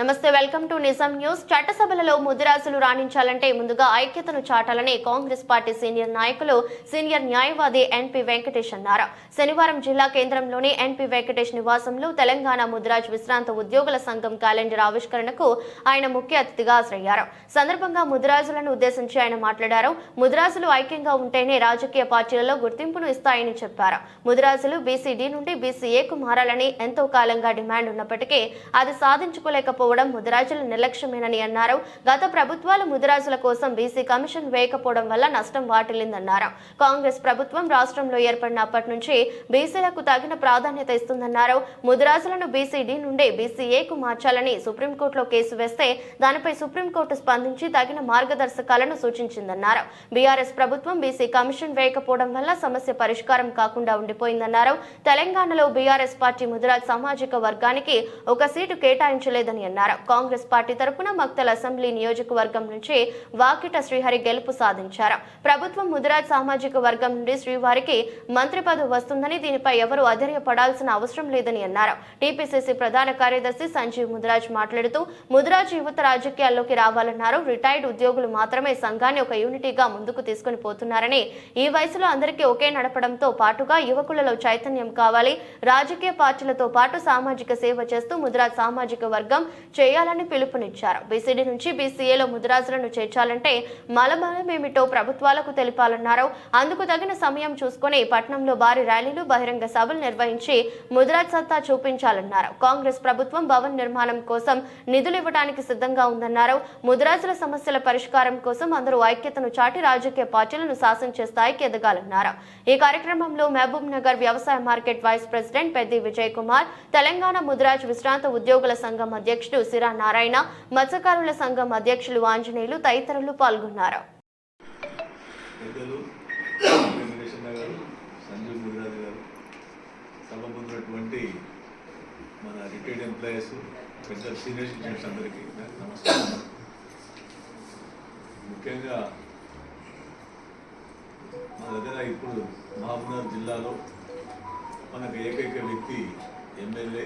నమస్తే, welcome to నిజం news. చట్టసభలలో ముదిరాజులు రాణించాలంటే ముందుగా ఐక్యతను చాటాలని కాంగ్రెస్ పార్టీ సీనియర్ న్యాయవాది ఎన్పి వెంకటేష్ అన్నారు. శనివారం జిల్లా కేంద్రంలోని ఎన్పి వెంకటేష్ నివాసంలో తెలంగాణ ముదిరాజ్ విశ్రాంత ఉద్యోగుల సంఘం క్యాలెండర్ ఆవిష్కరణకు ఆయన ముఖ్య అతిథిగా హాజరయ్యారు. సందర్భంగా ముదిరాజులను ఉద్దేశించి ఆయన మాట్లాడారు. ముదిరాజులు ఐక్యంగా ఉంటేనే రాజకీయ పార్టీలలో గుర్తింపును ఇస్తాయని చెప్పారు. ముదిరాజులు బీసీడీ నుండి బీసీఏకు మారాలని ఎంతో కాలంగా డిమాండ్ ఉన్నప్పటికీ అది సాధించుకోలేకపోవడం ముదిరాజుల నిర్లక్ష్యమేనని అన్నారు. గత ప్రభుత్వాలు ముదిరాజుల కోసం బీసీ కమిషన్ వేయకపోవడం వల్ల నష్టం వాటిల్లిందన్నారు. కాంగ్రెస్ ప్రభుత్వం రాష్ట్రంలో ఏర్పడినప్పటి నుంచి బీసీలకు తగిన ప్రాధాన్యత ఇస్తుందన్నారు. ముదిరాజులను బీసీడీ నుండి బీసీఏకు మార్చాలని సుప్రీంకోర్టులో కేసు వేస్తే దానిపై సుప్రీంకోర్టు స్పందించి తగిన మార్గదర్శకాలను సూచించిందన్నారు. బీఆర్ఎస్ ప్రభుత్వం బీసీ కమిషన్ వేయకపోవడం వల్ల సమస్య పరిష్కారం కాకుండా ఉండిపోయిందన్నారు. తెలంగాణలో బీఆర్ఎస్ పార్టీ ముదిరాజ్ సామాజిక వర్గానికి ఒక సీటు కేటాయించలేదని అన్నారు. కాంగ్రెస్ పార్టీ తరపున మక్తల్ అసెంబ్లీ నియోజకవర్గం నుంచి వాకిట శ్రీహరి గెలుపు సాధించారు. ప్రభుత్వం ముదిరాజ్ సామాజిక వర్గం నుండి శ్రీవారికి మంత్రి పదవి వస్తుందని, దీనిపై ఎవరూ అధైర్యపడాల్సిన అవసరం లేదని అన్నారు. టీపీసీసీ ప్రధాన కార్యదర్శి సంజీవ్ ముదిరాజ్ మాట్లాడుతూ ముదిరాజ్ యువత రాజకీయాల్లోకి రావాలన్నారు. రిటైర్డ్ ఉద్యోగులు మాత్రమే సంఘాన్ని ఒక యూనిటీగా ముందుకు తీసుకుని పోతున్నారని, ఈ వయసులో అందరికీ ఒకే నడపడంతో పాటుగా యువకులలో చైతన్యం కావాలి. రాజకీయ పార్టీలతో పాటు సామాజిక సేవ చేస్తూ ముదిరాజ్ సామాజిక వర్గం చేయాలని పిలుపునిచ్చారు. బీసీడీ నుంచి బీసీఏలో ముదిరాజులను చేర్చాలంటే మలమేమిటో ప్రభుత్వాలకు తెలిపాలన్నారు. అందుకు తగిన సమయం చూసుకుని పట్నంలో భారీ ర్యాలీలు, బహిరంగ సభలు నిర్వహించి ముదిరాజ్ సత్తా చూపించాలన్నారు. కాంగ్రెస్ ప్రభుత్వం భవన్ నిర్మాణం కోసం నిధులు ఇవ్వడానికి సిద్ధంగా ఉందన్నారు. ముదిరాజుల సమస్యల పరిష్కారం కోసం అందరూ ఐక్యతను చాటి రాజకీయ పార్టీలను శాసించే స్థాయికి ఎదగాలన్నారు. ఈ కార్యక్రమంలో మహబూబ్ నగర్ వ్యవసాయ market vice president Peddi Vijay Kumar, Telangana Mudiraj విశ్రాంత ఉద్యోగుల సంఘం అధ్యక్షుడు సిరా నారాయణ, మత్స్యకారుల సంఘం అధ్యక్షులు ఆంజనేయులు తదితరులు పాల్గొన్నారు. మన రిటైర్డ్ ఎంప్లాయీస్, పెద్ద సీనియర్ సిటిజన్స్ అందరికీ నమస్కారం. ముఖ్యంగా మన దగ్గర ఇప్పుడు మహబూబ్నగర్ జిల్లాలో మనకు ఏకైక వ్యక్తి ఎమ్మెల్యే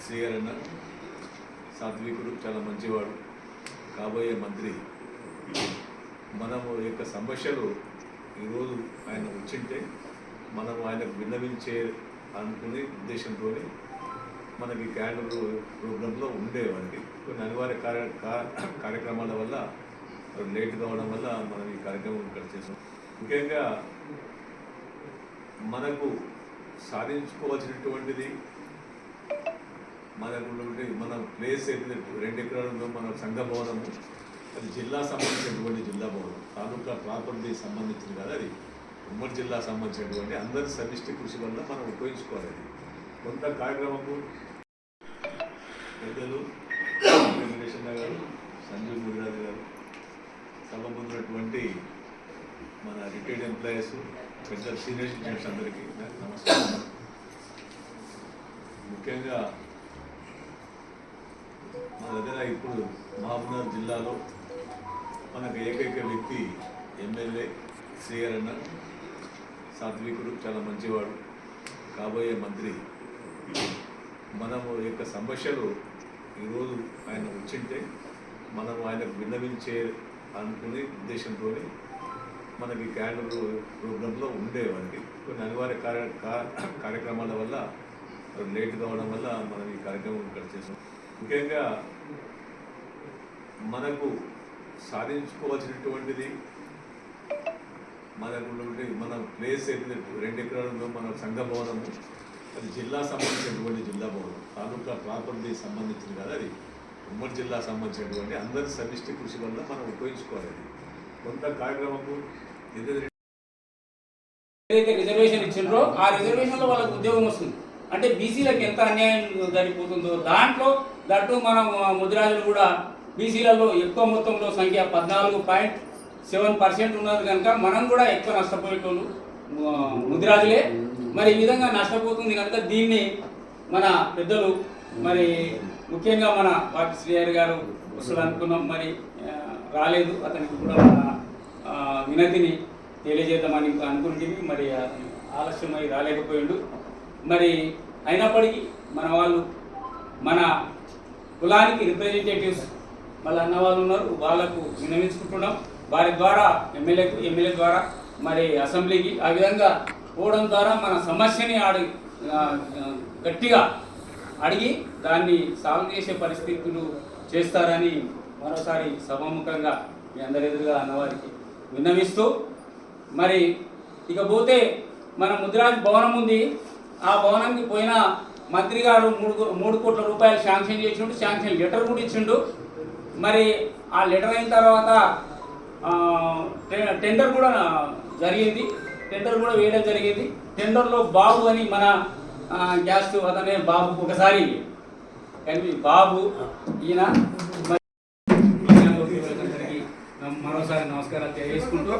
శ్రీహరి అన్న, సాత్వికుడు, చాలా మంచివాడు, కాబోయే మంత్రి. మనము యొక్క సమస్యలు ఈరోజు ఆయన వచ్చింటే మనము ఆయనకు విన్నవించే అనుకునే ఉద్దేశంతో మనకి క్యాలెండర్ ప్రోగ్రాంలో ఉండేవారికి కొన్ని అనివార్య కార్యక్రమాల వల్ల లేట్ కావడం వల్ల మనం ఈ కార్యక్రమం ఇక్కడ చేసాం. ముఖ్యంగా మనకు సాధించుకోవాల్సినటువంటిది మన ప్లేస్ అయితే 2 ఎకరాలలో మన సంఘ భవనము, అది జిల్లా సంబంధించినటువంటి జిల్లా భవనం, తాలూకా ప్రాంతానికి సంబంధించింది కదా, అది ఉమ్మడి జిల్లా సంబంధించినటువంటి అందరి సమిష్టి కృషి వల్ల మనం ఉపయోగించుకోవాలి. కొంత కార్యక్రమము పెద్దలు వెంకటేష్ గారు, సంజీవ్ ముదిరాజ్ గారు, సభ ముందున్నటువంటి మన రిటైర్డ్ ఎంప్లాయీస్, పెద్ద సీనియర్ సిటిజన్స్ అందరికీ నమస్కారం. ముఖ్యంగా మన దగ్గర ఇప్పుడు మహబూబ్నగర్ జిల్లాలో మనకు ఏకైక వ్యక్తి ఎమ్మెల్యే శ్రీహరి అన్న, సాత్వికుడు, చాలా మంచివాడు, కాబోయే మంత్రి. మనము యొక్క సమస్యలు ఈరోజు ఆయన వచ్చింటే మనము ఆయనకు విన్నవించే అనుకునే ఉద్దేశంతో మనకి క్యాలెండర్ ప్రోగ్రాంలో ఉండేవారికి కొన్ని అనివార్య కార్యక్రమాల వల్ల లేట్ కావడం వల్ల మనం ఈ కార్యక్రమం ఇక్కడ చేసాం. ముఖ్యంగా మనకు సాధించుకోవాల్సినటువంటిది మన ప్లేస్ అయితే 2 ఎకరాలలో మన సంఘ భవనము, అది జిల్లా సంబంధించినటువంటి జిల్లా భవనం, తాలూకా ప్రాంతానికి సంబంధించింది కదా, అది ఉమ్మడి జిల్లా సంబంధించినటువంటి అందరి సమిష్టి కృషి వల్ల మనం ఉపయోగించుకోవాలి. కొంత కార్యక్రమము ఏదైతే రిజర్వేషన్ ఇచ్చిండ్రో ఆ రిజర్వేషన్లో వాళ్ళకి ఉద్యోగం వస్తుంది. అంటే బీసీలకు ఎంత అన్యాయం జరిగిపోతుందో దాంట్లో మన ముదిరాజులు కూడా బీసీలలో ఎక్కువ మొత్తంలో సంఖ్య 14.7% ఉన్నది కనుక మనం కూడా ఎక్కువ నష్టపోయేటోళ్ళు ముదిరాజులే. మరి ఈ విధంగా నష్టపోతుంది కనుక దీన్ని మన పెద్దలు, మరి ముఖ్యంగా మన వాటి శ్రీహరి గారు వస్తుంది అనుకున్నాం, మరి రాలేదు. అతనికి కూడా మన వినతిని తెలియజేద్దామని అనుకుంటుంది, మరి ఆలస్యమై రాలేకపోయిండు. మరి అయినప్పటికీ మన వాళ్ళు మన కులానికి రిప్రజెంటేటివ్స్ మళ్ళీ అన్న వాళ్ళు ఉన్నారు, వాళ్ళకు విన్నవించుకుంటున్నాం. వారి ద్వారా ఎమ్మెల్యే ద్వారా మరి అసెంబ్లీకి ఆ విధంగా పోవడం ద్వారా మన సమస్యని గట్టిగా అడిగి దాన్ని సాల్వ్ చేసే పరిస్థితులు చేస్తారని మరోసారి సభాముఖంగా మీ అందరి ఎదురుగా అన్నవారికి విన్నవిస్తూ, మరి ఇకపోతే మన ముదిరాజ్ భవనం ఉంది. ఆ భవనానికి పోయిన మంత్రి గారు 3 కోట్ల రూపాయలు శాంక్షన్ చేసిండు, శాంక్షన్ లెటర్ కూడా ఇచ్చిండు. మరి ఆ లెటర్ అయిన తర్వాత టెండర్ కూడా జరిగింది, టెండర్ కూడా వేయడం జరిగింది. టెండర్లో బాబు అని మన గ్యాస్ అతనే బాబుకు ఒకసారి కానీ బాబు ఈయన మరోసారి నమస్కారాలు తెలియజేసుకుంటూ,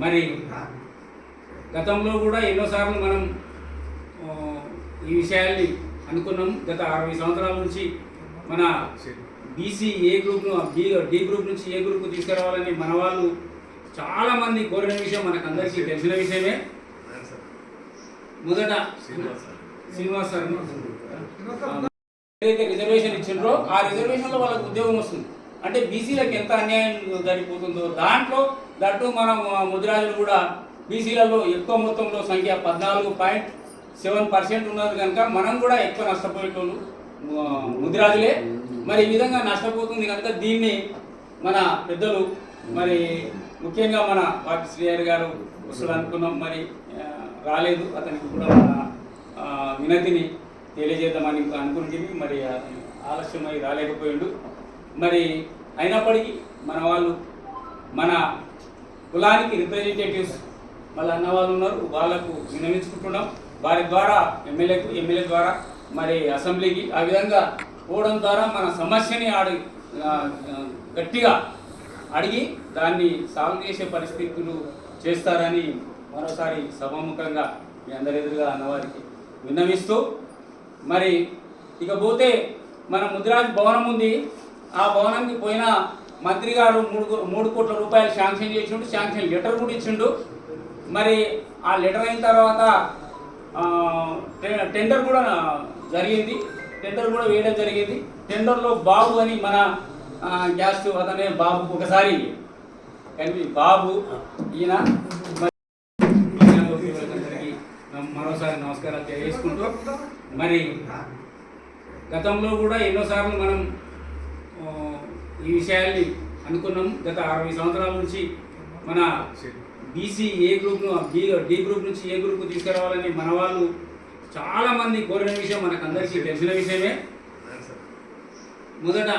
మరి గతంలో కూడా ఎన్నోసార్లు మనం ఈ విషయాల్ని అనుకున్నాం. గత 60 సంవత్సరాల నుంచి మన బీసీ ఏ గ్రూప్ను డి గ్రూప్ నుంచి ఏ గ్రూప్కు తీసుకురావాలని మన వాళ్ళు చాలామంది కోరిన విషయం మనకు అందరికీ తెలిసిన విషయమే. మొదట శ్రీనివాస్ సార్ ఏదైతే రిజర్వేషన్ ఇచ్చిండ్రో ఆ రిజర్వేషన్లో వాళ్ళకి ఉద్యోగం వస్తుంది. అంటే బీసీలకు ఎంత అన్యాయం జరిగిపోతుందో దాంట్లో దట్టు మనం ముదిరాజులు కూడా బీసీలలో ఎక్కువ మొత్తంలో సంఖ్య 14.7% ఉన్నది కనుక మనం కూడా ఎక్కువ నష్టపోయేటోళ్ళు ముదిరాజులే. మరి ఈ విధంగా నష్టపోతుంది కనుక దీన్ని మన పెద్దలు మరి ముఖ్యంగా మన వాకి శ్రీహరి గారు వస్తుంది అనుకున్నాం, మరి రాలేదు. అతనికి కూడా మన వినతిని తెలియజేద్దామని అనుకుంటుంది, మరి ఆలస్యమై రాలేకపోయిండు. మరి అయినప్పటికీ మన వాళ్ళు మన కులానికి రిప్రజెంటేటివ్స్ మళ్ళీ అన్న వాళ్ళు ఉన్నారు, వాళ్ళకు విన్నవించుకుంటున్నాం. వారి ద్వారా ఎమ్మెల్యే ద్వారా మరి అసెంబ్లీకి ఆ విధంగా పోవడం ద్వారా మన సమస్యని గట్టిగా అడిగి దాన్ని సాల్వ్ చేసే పరిస్థితులు చేస్తారని మరోసారి సభాముఖంగా మీ అందరి ఎదురుగా అన్నవారికి విన్నవిస్తూ, మరి ఇకపోతే మన ముదిరాజ్ భవనం ఉంది. ఆ భవనానికి పోయిన మంత్రి గారు 3 కోట్ల రూపాయలు శాంక్షన్ చేసిండు, శాంక్షన్ లెటర్ కూడా ఇచ్చిండు. మరి ఆ లెటర్ అయిన తర్వాత టెండర్ కూడా జరిగింది, టెండర్ కూడా వేయడం జరిగింది. టెండర్లో బాబు అని మన గ్యాస్ అతనే బాబుకు ఒకసారి కానీ బాబు ఈయన మరోసారి నమస్కారాలు తెలియజేసుకుంటూ, మరి గతంలో కూడా ఎన్నోసార్లు మనం ఈ విషయాల్ని అనుకున్నాం. గత 60 సంవత్సరాల నుంచి మన బీసీ ఏ గ్రూప్ను డి గ్రూప్ నుంచి ఏ గ్రూప్కు తీసుకురావాలని మన వాళ్ళు చాలామంది కోరిన విషయం మనకు అందరికీ తెలిసిన విషయమే. మొదట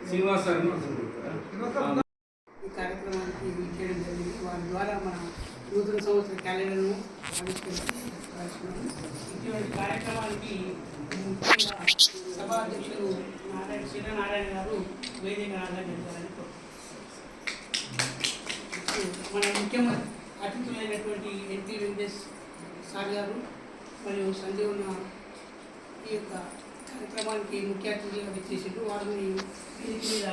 శ్రీనివాస్ సార్ ఈ కార్యక్రమానికి చేయడం జరిగింది. వారి ద్వారా మన నూతన సంవత్సర క్యాలెండర్ను ఆవిష్కరిస్తున్నాము. ఇటువంటి కార్యక్రమానికి సభా అధ్యక్షులు శ్రీనారాయణ గారు వేదిక రాజారని మన ముఖ్యమంత్రి అతిథులైనటువంటి ఎన్టీ వెంకటేష్ సార్ గారు మరియు సంజీవన ఈ యొక్క కార్యక్రమానికి ముఖ్య అతిథులుగా వచ్చేసిండ్రు. వారిని వేదిక మీద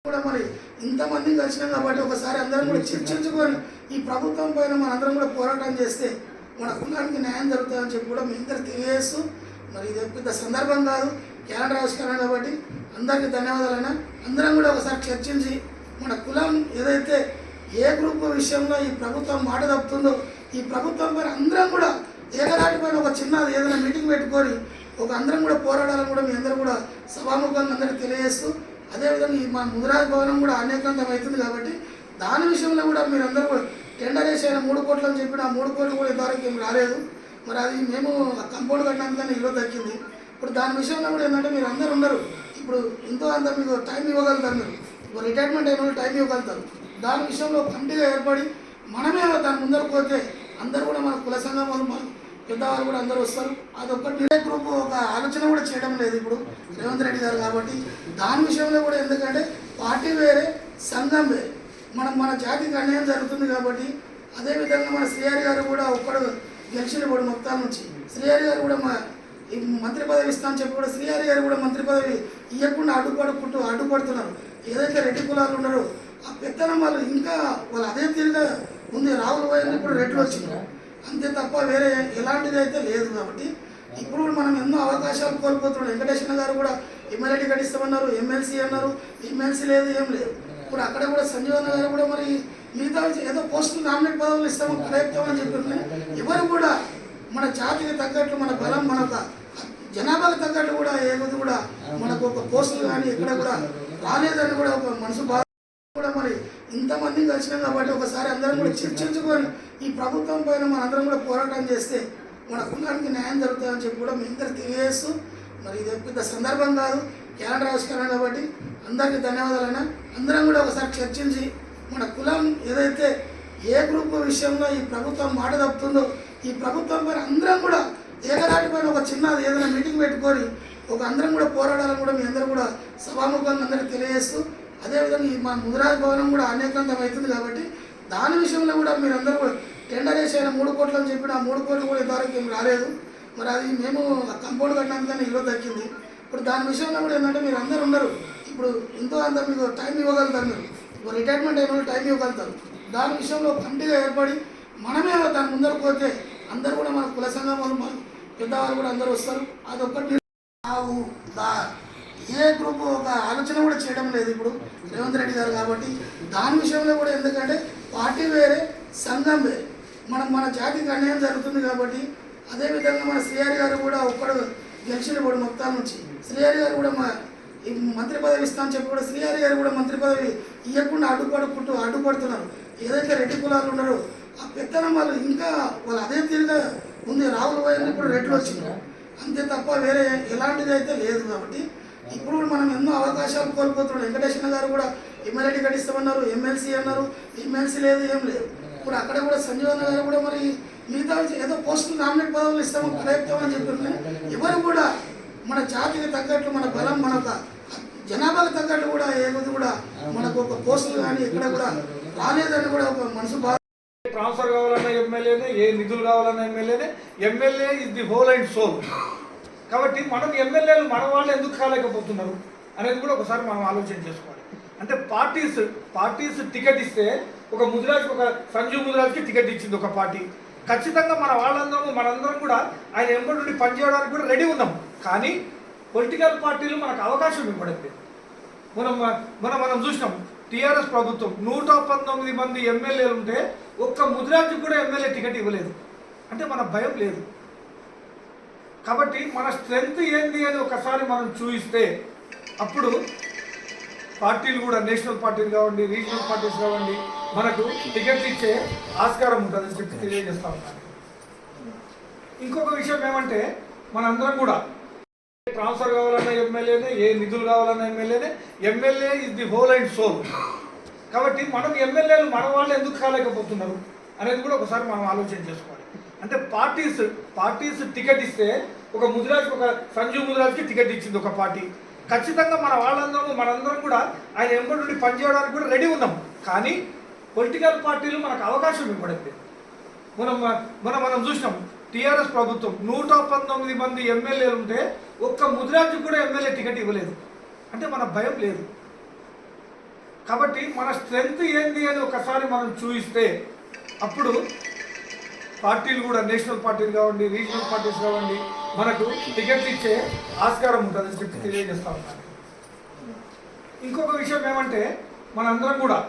కూడా మరి ఇంతమంది కలిసినాం కాబట్టి ఒకసారి అందరం కూడా చర్చించుకొని ఈ ప్రభుత్వం పైన మనందరం కూడా పోరాటం చేస్తే మన కులానికి న్యాయం జరుగుతుందని చెప్పి కూడా మీ అందరు తెలియజేస్తూ, మరి ఇది పెద్ద సందర్భం కాదు, క్యాలెండర్ ఆవిష్కరణ కాబట్టి అందరికీ ధన్యవాదాలైనా అందరం కూడా ఒకసారి చర్చించి మన కులం ఏదైతే ఏ గ్రూప్ విషయంలో ఈ ప్రభుత్వం మాట తప్పుతుందో ఈ ప్రభుత్వం పైన అందరం కూడా ఏకదాటి పైన ఒక చిన్న ఏదైనా మీటింగ్ పెట్టుకొని ఒక అందరం కూడా పోరాడాలని కూడా మీ అందరూ కూడా సభాముఖంగా అందరికీ తెలియజేస్తూ, అదేవిధంగా ఈ మా ముదిరాజ్ భవనం కూడా అనేకంతం అవుతుంది కాబట్టి దాని విషయంలో కూడా మీరందరూ కూడా టెండర్ వేసి 3 కోట్లు అని చెప్పిన ఆ 3 కోట్లు కూడా ఇంతవరకు ఏం రాలేదు. మరి అది మేము కంపౌండ్ కట్టినందుకని ఇల్లు దక్కింది. ఇప్పుడు దాని విషయంలో కూడా ఏంటంటే మీరు అందరూ ఉన్నారు, ఇప్పుడు ఎంతో అంత మీకు టైం ఇవ్వగలుగుతారు, మీరు రిటైర్మెంట్ అయిన వాళ్ళు టైం ఇవ్వగలుగుతారు. దాని విషయంలో కమిటీగా ఏర్పడి మనమే దాని ముందరకు పోతే అందరూ కూడా మన కుల సంఘం వాళ్ళు మన పెద్దవాళ్ళు కూడా అందరూ వస్తారు. అది ఒక్కటి మీడియా గ్రూప్ ఒక ఆలోచన కూడా చేయడం లేదు ఇప్పుడు రేవంత్ రెడ్డి గారు కాబట్టి దాని విషయంలో కూడా ఎందుకంటే పార్టీ వేరే సంఘం వేరే మన జాతికి అన్యాయం జరుగుతుంది కాబట్టి అదేవిధంగా మన శ్రీహరి గారు కూడా ఒక్కడు గెలిచిన కూడా మొత్తం నుంచి శ్రీహరి గారు కూడా ఈ మంత్రి పదవి ఇస్తామని చెప్పి కూడా శ్రీహరి గారు కూడా మంత్రి పదవి ఇవ్వకుండా అడ్డుపడుతున్నారు. ఏదైతే రెడ్డి కులాలు ఉన్నారో ఆ పెత్తనం వాళ్ళు ఇంకా వాళ్ళు అదే తీరుగా ఉంది. రాహుల్ వైద్యులు ఇప్పుడు రెడ్లు వచ్చింది అంతే తప్ప వేరే ఎలాంటిది అయితే లేదు. కాబట్టి ఇప్పుడు కూడా మనం ఎన్నో అవకాశాలు కోల్పోతున్నాం. వెంకటేశ్వర గారు కూడా ఎమ్మెల్యే టికెట్ ఇస్తామన్నారు, ఎమ్మెల్సీ అన్నారు, ఎమ్మెల్సీ లేదు, ఏం లేదు. ఇప్పుడు అక్కడ కూడా సంజీవన్న గారు కూడా మరి మిగతా ఏదో పోస్టులు నామినేట్ పదవులు ఇస్తాము ప్రయత్నం చెప్పి ఎవరు కూడా మన జాతికి తగ్గట్లు మన బలం మన జనాభాకి తగ్గట్టు కూడా ఏది కూడా మనకు ఒక పోస్టులు కానీ ఎక్కడ కూడా రాలేదని కూడా ఒక మనసు బాధ కూడా మరి ఇంతమంది కలిసినాం కాబట్టి ఒకసారి అందరం కూడా చర్చించుకొని ఈ ప్రభుత్వం పైన మనందరం కూడా పోరాటం చేస్తే మన కులానికి న్యాయం జరుగుతుందని చెప్పి కూడా మీ అందరికి తెలియజేస్తూ మరి ఇది పెద్ద సందర్భం కాదు, క్యాలెండర్ ఆవిష్కరణ కాబట్టి అందరికీ ధన్యవాదాలైనా అందరం కూడా ఒకసారి చర్చించి మన కులం ఏదైతే ఏ గ్రూప్ విషయంలో ఈ ప్రభుత్వం మాట తప్పుతుందో ఈ ప్రభుత్వం పైన అందరం కూడా ఏకదాటి పైన ఒక చిన్న ఏదైనా మీటింగ్ పెట్టుకొని ఒక అందరం కూడా పోరాడాలని కూడా మీ అందరూ కూడా సభాముఖంగా అందరికీ తెలియజేస్తూ అదేవిధంగా ఈ మన ముదిరాజ్ భవనం కూడా అనేకంతం అవుతుంది కాబట్టి దాని విషయంలో కూడా మీరందరూ కూడా టెండర్ వేసి అయినా 3 కోట్లు అని చెప్పిన ఆ 3 కోట్లు కూడా ఇంతవరకు ఏం రాలేదు. మరి అది మేము కంపౌండ్ కట్టడానికి ఇల్లు దక్కింది. ఇప్పుడు దాని విషయంలో కూడా ఏంటంటే మీరు అందరూ ఉన్నారు, ఇప్పుడు ఎంతో అంత మీకు టైం ఇవ్వగలుగుతారు, మీరు రిటైర్మెంట్ అయిన వాళ్ళు టైం ఇవ్వగలుగుతారు. దాని విషయంలో కమిటీగా ఏర్పడి మనమే దాని ముందరకు పోతే అందరూ కూడా మన కుల సంఘం వాళ్ళు మన పెద్దవాళ్ళు కూడా అందరూ వస్తారు. అదొక్కటి ఏ గ్రూప్ ఒక ఆలోచన కూడా చేయడం లేదు ఇప్పుడు రేవంత్ రెడ్డి గారు కాబట్టి దాని విషయంలో కూడా ఎందుకంటే పార్టీ వేరే సంఘం వేరే మన జాతికి అన్యాయం జరుగుతుంది కాబట్టి అదేవిధంగా మన శ్రీహరి గారు కూడా ఒక్కడు గెలిచిన కూడా మొత్తం నుంచి శ్రీహరి గారు కూడా ఈ మంత్రి పదవి ఇస్తామని చెప్పి కూడా శ్రీహరి గారు కూడా మంత్రి పదవి ఇవ్వకుండా అడ్డుపడుతున్నారు. ఏదైతే రెడ్డి కులాలు ఉన్నారో ఆ పెత్తనం వాళ్ళు ఇంకా వాళ్ళు అదే తీరుగా ఉంది. రావుల వయలు ఇప్పుడు రెడ్లు వచ్చినారు అంతే తప్ప వేరే ఎలాంటిది అయితే లేదు. కాబట్టి ఇప్పుడు మనం ఎన్నో అవకాశాలు కోల్పోతున్నాం. వెంకటేశ్వర గారు కూడా ఎమ్మెల్యే టికెట్ ఇస్తామన్నారు, ఎమ్మెల్సీ అన్నారు, ఎమ్మెల్సీ లేదు, ఏం లేదు. ఇప్పుడు అక్కడ కూడా సంజీవన్న గారు కూడా మరి మిగతా ఏదో పోస్టులు నామినేట్ పదవులు ఇస్తాము ప్రయత్నం అని చెప్పి ఎవరు కూడా మన జాతికి తగ్గట్లు మన బలం మన జనాభాకి తగ్గట్టు కూడా ఏది కూడా మనకు ఒక పోస్టులు కానీ ఎక్కడ కూడా రాలేదని కూడా ఒక మనసు బాధ. ట్రాన్స్ఫర్ కావాలన్నా ఎమ్మెల్యేనే, ఏ నిధులు కావాలన్నా ఎమ్మెల్యేనే. MLA is the whole and soul. కాబట్టి మనం ఎమ్మెల్యేలు మన వాళ్ళు ఎందుకు కాలేకపోతున్నారు అనేది కూడా ఒకసారి మనం ఆలోచన చేసుకోవాలి. అంటే పార్టీస్ టికెట్ ఇస్తే ఒక ముదిరాజ్కి ఒక సంజీవ్ ముదిరాజ్కి టికెట్ ఇచ్చింది ఒక పార్టీ. ఖచ్చితంగా మనందరం కూడా ఆయన ఎంబడి నుండి పనిచేయడానికి కూడా రెడీ ఉన్నాం. కానీ పొలిటికల్ పార్టీలు మనకు అవకాశం ఇవ్వలేదు. మనం చూసినాం టీఆర్ఎస్ ప్రభుత్వం 119 మంది ఎమ్మెల్యేలు ఉంటే ఒక్క ముదిరాజ్కి కూడా ఎమ్మెల్యే టికెట్ ఇవ్వలేదు. అంటే మన భయం లేదు. కాబట్టి మన స్ట్రెంగ్త్ ఏంది అని ఒకసారి మనం చూపిస్తే అప్పుడు పార్టీలు కూడా నేషనల్ పార్టీలు కావండి, రీజనల్ పార్టీస్ కావండి, మనకు టికెట్లు ఇచ్చే ఆస్కారం ఉంటుందని చెప్పి తెలియజేస్తా ఉన్నాను. ఇంకొక విషయం ఏమంటే మనందరం కూడా ట్రాన్స్ఫర్ కావాలన్నా ఎమ్మెల్యేనే, ఏ నిధులు కావాలన్నా ఎమ్మెల్యేనే. MLA is the whole and soul. కాబట్టి మనం ఎమ్మెల్యేలు మన వాళ్ళు ఎందుకు కాలేకపోతున్నారు అనేది కూడా ఒకసారి మనం ఆలోచన చేసుకోవాలి. అంటే పార్టీస్ టికెట్ ఇస్తే ఒక ముదిరాజ్కి ఒక సంజీవ్ ముదిరాజ్కి టికెట్ ఇచ్చింది ఒక పార్టీ. ఖచ్చితంగా మనందరం కూడా ఆయన ఎంబడి నుండి పనిచేయడానికి కూడా రెడీ ఉన్నాం. కానీ పొలిటికల్ పార్టీలు మనకు అవకాశం ఇవ్వలేదు. మనం చూసినాం టీఆర్ఎస్ ప్రభుత్వం 119 మంది ఎమ్మెల్యేలు ఉంటే ఒక్క ముదిరాజ్కి కూడా ఎమ్మెల్యే టికెట్ ఇవ్వలేదు. అంటే మన భయం లేదు. కాబట్టి మన స్ట్రెంగ్త్ ఏంది అని ఒకసారి మనం చూపిస్తే అప్పుడు పార్టీలు కూడా నేషనల్ పార్టీలు కావండి, రీజనల్ పార్టీస్ కావండి, మనకు టికెట్లు ఇచ్చే ఆస్కారం ఉంటుందని చెప్పి తెలియజేస్తా ఉన్నాను. ఇంకొక విషయం ఏమంటే మనందరం కూడా